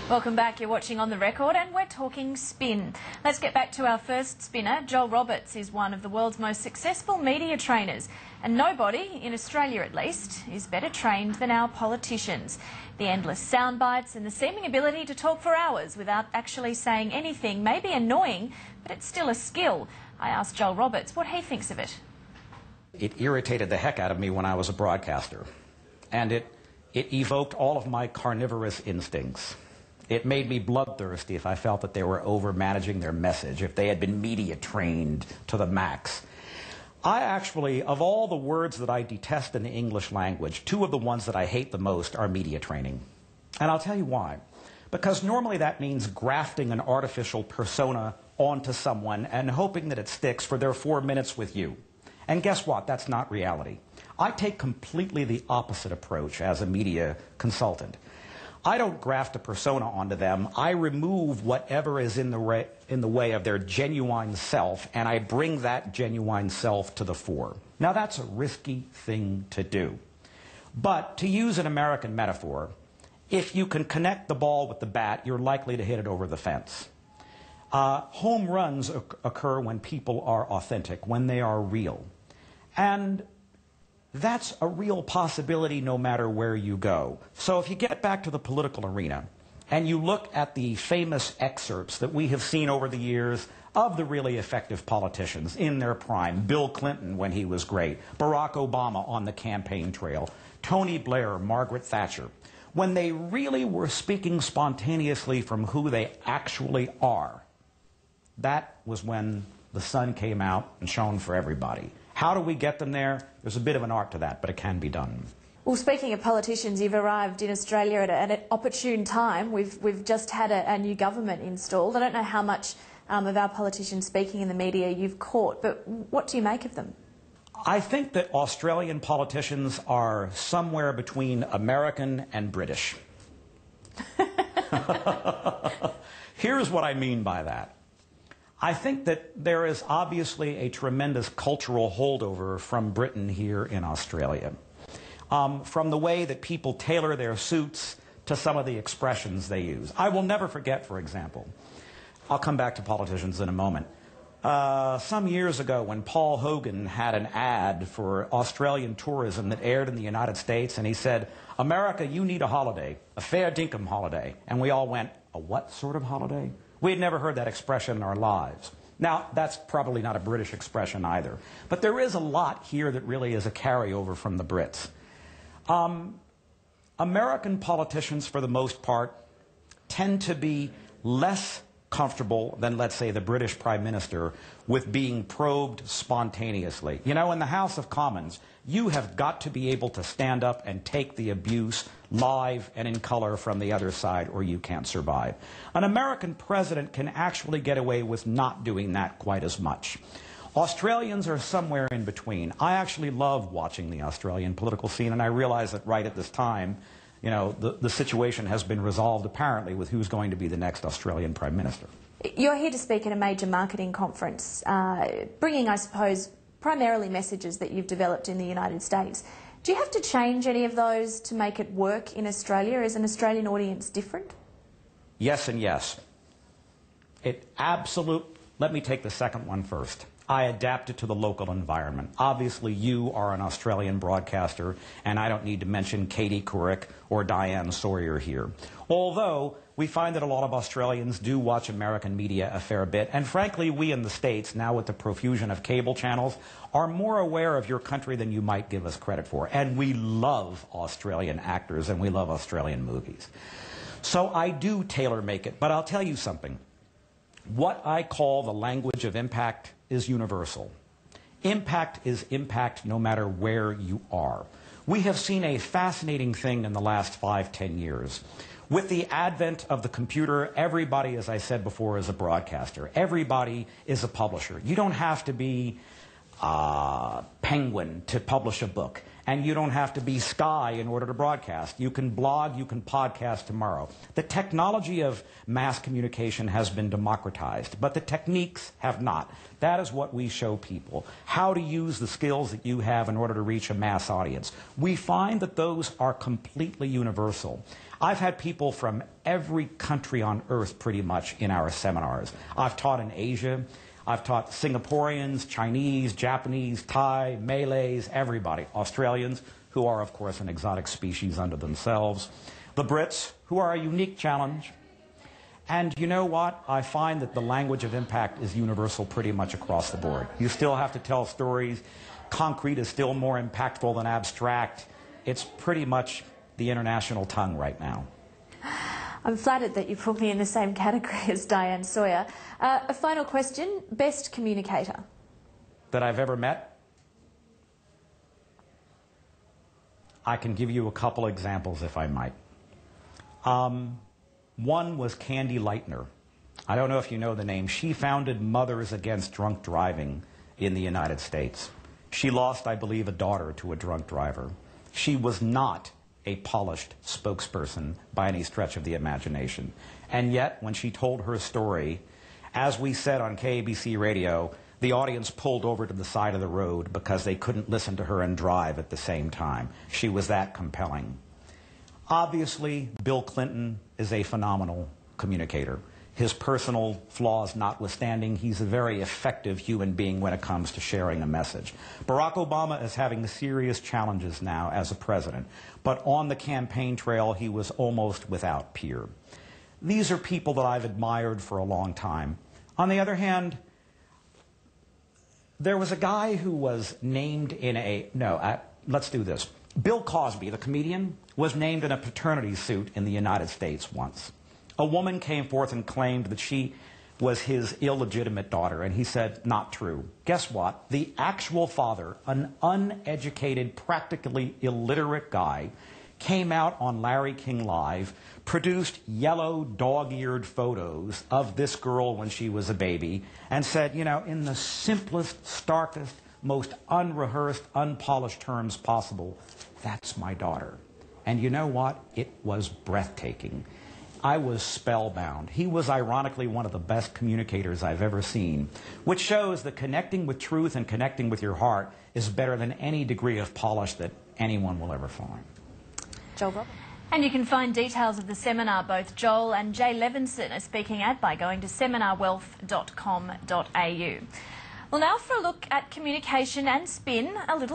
Welcome back. You're watching On The Record and we're talking spin. Let's get back to our first spinner. Joel Roberts is one of the world's most successful media trainers, and nobody, in Australia at least, is better trained than our politicians. The endless sound bites and the seeming ability to talk for hours without actually saying anything may be annoying, but it's still a skill. I asked Joel Roberts what he thinks of it. It irritated the heck out of me when I was a broadcaster, and it evoked all of my carnivorous instincts. It made me bloodthirsty if I felt that they were over-managing their message, if they had been media trained to the max. I actually, of all the words that I detest in the English language, two of the ones that I hate the most are media training. And I'll tell you why. Because normally that means grafting an artificial persona onto someone and hoping that it sticks for their 4 minutes with you. And guess what? That's not reality. I take completely the opposite approach as a media consultant. I don't graft a persona onto them. I remove whatever is in the way of their genuine self, and I bring that genuine self to the fore. Now, that's a risky thing to do. But to use an American metaphor, if you can connect the ball with the bat, you're likely to hit it over the fence. Home runs occur when people are authentic, when they are real. And that's a real possibility no matter where you go. So if you get back to the political arena and you look at the famous excerpts that we have seen over the years of the really effective politicians in their prime, Bill Clinton when he was great, Barack Obama on the campaign trail, Tony Blair, Margaret Thatcher, when they really were speaking spontaneously from who they actually are, that was when the sun came out and shone for everybody. How do we get them there? There's a bit of an art to that, but it can be done. Well, speaking of politicians, you've arrived in Australia at an opportune time. We've just had a new government installed. I don't know how much of our politicians speaking in the media you've caught, but what do you make of them? I think that Australian politicians are somewhere between American and British. Here's what I mean by that. I think that there is obviously a tremendous cultural holdover from Britain here in Australia. From the way that people tailor their suits to some of the expressions they use. I will never forget, for example, I'll come back to politicians in a moment. Some years ago when Paul Hogan had an ad for Australian tourism that aired in the United States, and he said, "America, you need a holiday, a fair dinkum holiday." And we all went, "A what sort of holiday?" We had never heard that expression in our lives. Now, that's probably not a British expression either. But there is a lot here that really is a carryover from the Brits. American politicians, for the most part, tend to be less comfortable than, let's say, the British Prime Minister with being probed spontaneously. You know, in the House of Commons, you have got to be able to stand up and take the abuse live and in color from the other side, or you can't survive. An American president can actually get away with not doing that quite as much. Australians are somewhere in between. I actually love watching the Australian political scene, and I realize that right at this time, you know, the situation has been resolved apparently with who's going to be the next Australian Prime Minister. You're here to speak at a major marketing conference, bringing, I suppose, primarily messages that you've developed in the United States. Do you have to change any of those to make it work in Australia? Is an Australian audience different? Yes and yes. Let me take the second one first. I adapt it to the local environment. Obviously, you are an Australian broadcaster, and I don't need to mention Katie Couric or Diane Sawyer here. Although, we find that a lot of Australians do watch American media a fair bit, and frankly, we in the States, now with the profusion of cable channels, are more aware of your country than you might give us credit for. And we love Australian actors, and we love Australian movies. So I do tailor-make it, but I'll tell you something. What I call the language of impact is universal. Impact is impact no matter where you are. We have seen a fascinating thing in the last 5-10 years. With the advent of the computer, everybody, as I said before, is a broadcaster. Everybody is a publisher. You don't have to be Penguin to publish a book. And you don't have to be Sky in order to broadcast. You can blog, you can podcast tomorrow. The technology of mass communication has been democratized, but the techniques have not. That is what we show people, how to use the skills that you have in order to reach a mass audience. We find that those are completely universal. I've had people from every country on earth pretty much in our seminars. I've taught in Asia. I've taught Singaporeans, Chinese, Japanese, Thai, Malays, everybody. Australians, who are, of course, an exotic species unto themselves. The Brits, who are a unique challenge. And you know what? I find that the language of impact is universal pretty much across the board. You still have to tell stories. Concrete is still more impactful than abstract. It's pretty much the international tongue right now. I'm flattered that you put me in the same category as Diane Sawyer. A final question, best communicator? That I've ever met? I can give you a couple examples if I might. One was Candy Lightner. I don't know if you know the name. She founded Mothers Against Drunk Driving in the United States. She lost, I believe, a daughter to a drunk driver. She was not a polished spokesperson by any stretch of the imagination. And yet, when she told her story, as we said on KABC radio, the audience pulled over to the side of the road because they couldn't listen to her and drive at the same time. She was that compelling. Obviously, Bill Clinton is a phenomenal communicator. His personal flaws notwithstanding, he's a very effective human being when it comes to sharing a message. Barack Obama is having serious challenges now as a president, but on the campaign trail, he was almost without peer. These are people that I've admired for a long time. On the other hand, there was a guy who was named in a... let's do this. Bill Cosby, the comedian, was named in a paternity suit in the United States once. A woman came forth and claimed that she was his illegitimate daughter, and he said, not true. Guess what? The actual father, an uneducated, practically illiterate guy, came out on Larry King Live, produced yellow, dog-eared photos of this girl when she was a baby, and said, you know, in the simplest, starkest, most unrehearsed, unpolished terms possible, that's my daughter. And you know what? It was breathtaking. I was spellbound. He was ironically one of the best communicators I've ever seen, which shows that connecting with truth and connecting with your heart is better than any degree of polish that anyone will ever find. Joel Roberts. And you can find details of the seminar both Joel and Jay Levinson are speaking at by going to seminarwealth.com.au. Well, now for a look at communication and spin, a little